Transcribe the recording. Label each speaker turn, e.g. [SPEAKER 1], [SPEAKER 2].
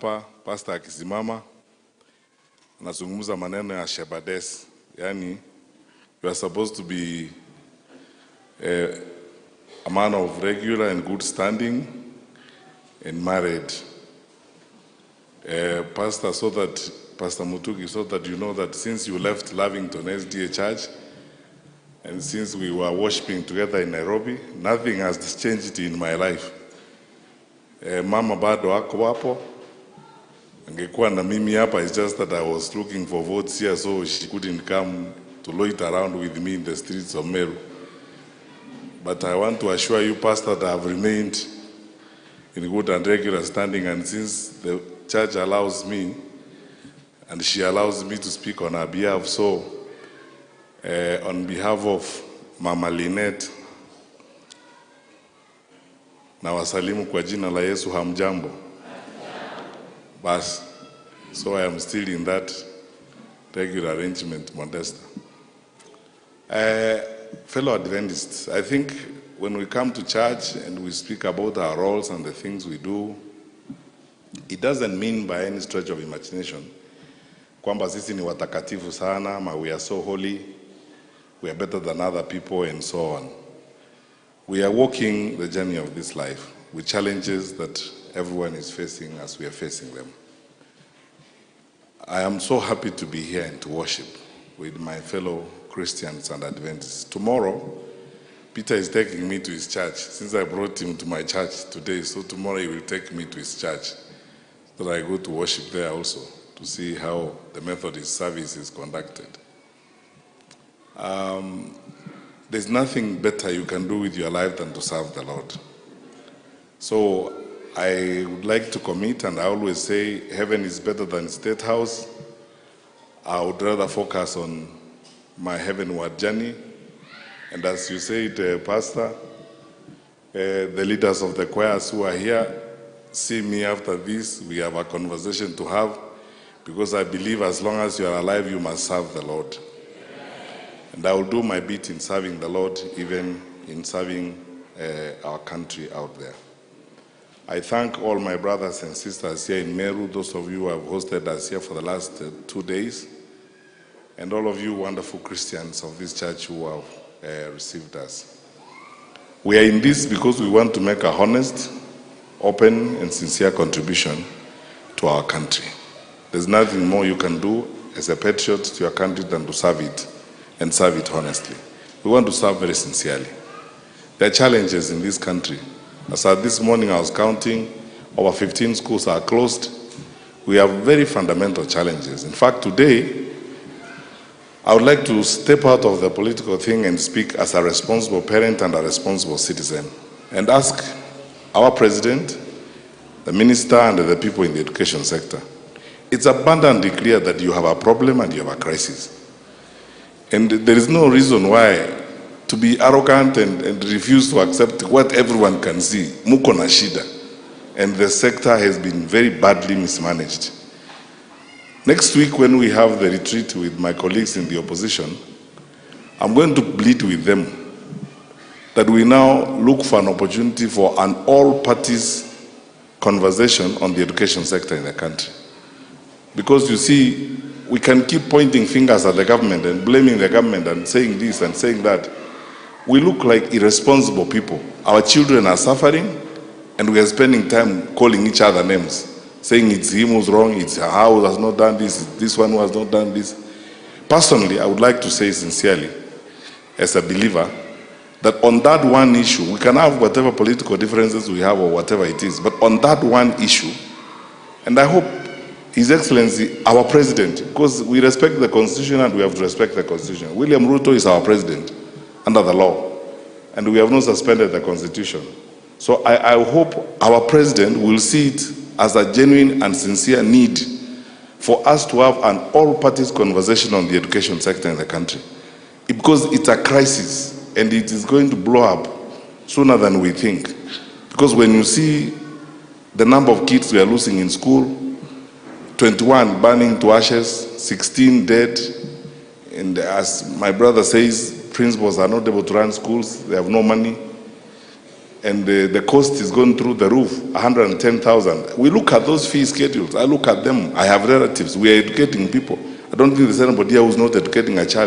[SPEAKER 1] Hapa pastor akisimama anazungumza maneno ya Shebades, yani you are supposed to be a man of regular and good standing and married. Pastor Mutugi, so that you know that since you left Lavington SDA Church and since we were worshiping together in Nairobi, nothing has changed in my life. Mama bado ako hapo. Angekuwa na mimi hapa, it's just that I was looking for votes here, so she couldn't come to loiter around with me in the streets of Meru. But I want to assure you, Pastor, that I have remained in good and regular standing, and since the church allows me, and she allows me to speak on her behalf, so on behalf of Mama Lynette, na wasalimu kwa jina la Yesu, hamjambo. Bas, so I am still in that regular arrangement, Modesta. Fellow Adventists, I think when we come to church and we speak about our roles and the things we do, it doesn't mean by any stretch of imagination kwamba sisi ni watakatifu sana, ama we are so holy, we are better than other people and so on. We are walking the journey of this life with challenges that everyone is facing as we are facing them. I am so happy to be here and to worship with my fellow Christians and Adventists. Tomorrow, Peter is taking me to his church. Since I brought him to my church today, so tomorrow he will take me to his church, so that I go to worship there also, to see how the Methodist service is conducted. There's nothing better you can do with your life than to serve the Lord. So I would like to commit, and I always say heaven is better than State House. I would rather focus on my heavenward journey. And as you said, Pastor, the leaders of the choirs who are here, see me after this. We have a conversation to have, because I believe as long as you are alive, you must serve the Lord. And I will do my bit in serving the Lord, even in serving our country out there. I thank all my brothers and sisters here in Meru, those of you who have hosted us here for the last 2 days, and all of you wonderful Christians of this church who have received us. We are in this because we want to make a honest, open, and sincere contribution to our country. There's nothing more you can do as a patriot to your country than to serve it, and serve it honestly. We want to serve very sincerely. There are challenges in this country. As of this morning I was counting, over 15 schools are closed. We have very fundamental challenges. In fact, today, I would like to step out of the political thing and speak as a responsible parent and a responsible citizen, and ask our president, the minister, and the people in the education sector. It's abundantly clear that you have a problem and you have a crisis. And there is no reason why to be arrogant and refuse to accept what everyone can see. Muko na shida. And the sector has been very badly mismanaged. Next week, when we have the retreat with my colleagues in the opposition, I'm going to plead with them that we now look for an opportunity for an all-parties conversation on the education sector in the country. Because you see, we can keep pointing fingers at the government and blaming the government and saying this and saying that. We look like irresponsible people. Our children are suffering, and we are spending time calling each other names, saying it's him who's wrong, it's her who has not done this, this one who has not done this. Personally, I would like to say sincerely, as a believer, that on that one issue, we can have whatever political differences we have or whatever it is, but on that one issue, and I hope His Excellency, our President, because we respect the Constitution and we have to respect the Constitution. William Ruto is our President under the law, and we have not suspended the Constitution. So I hope our President will see it as a genuine and sincere need for us to have an all-parties conversation on the education sector in the country. Because it's a crisis, and it is going to blow up sooner than we think. Because when you see the number of kids we are losing in school, 21 burning to ashes, 16 dead, and as my brother says, principals are not able to run schools, they have no money. and the cost is going through the roof, 110,000. We look at those fee schedules. I look at them. I have relatives. We are educating people. I don't think there's anybody here who's not educating a child.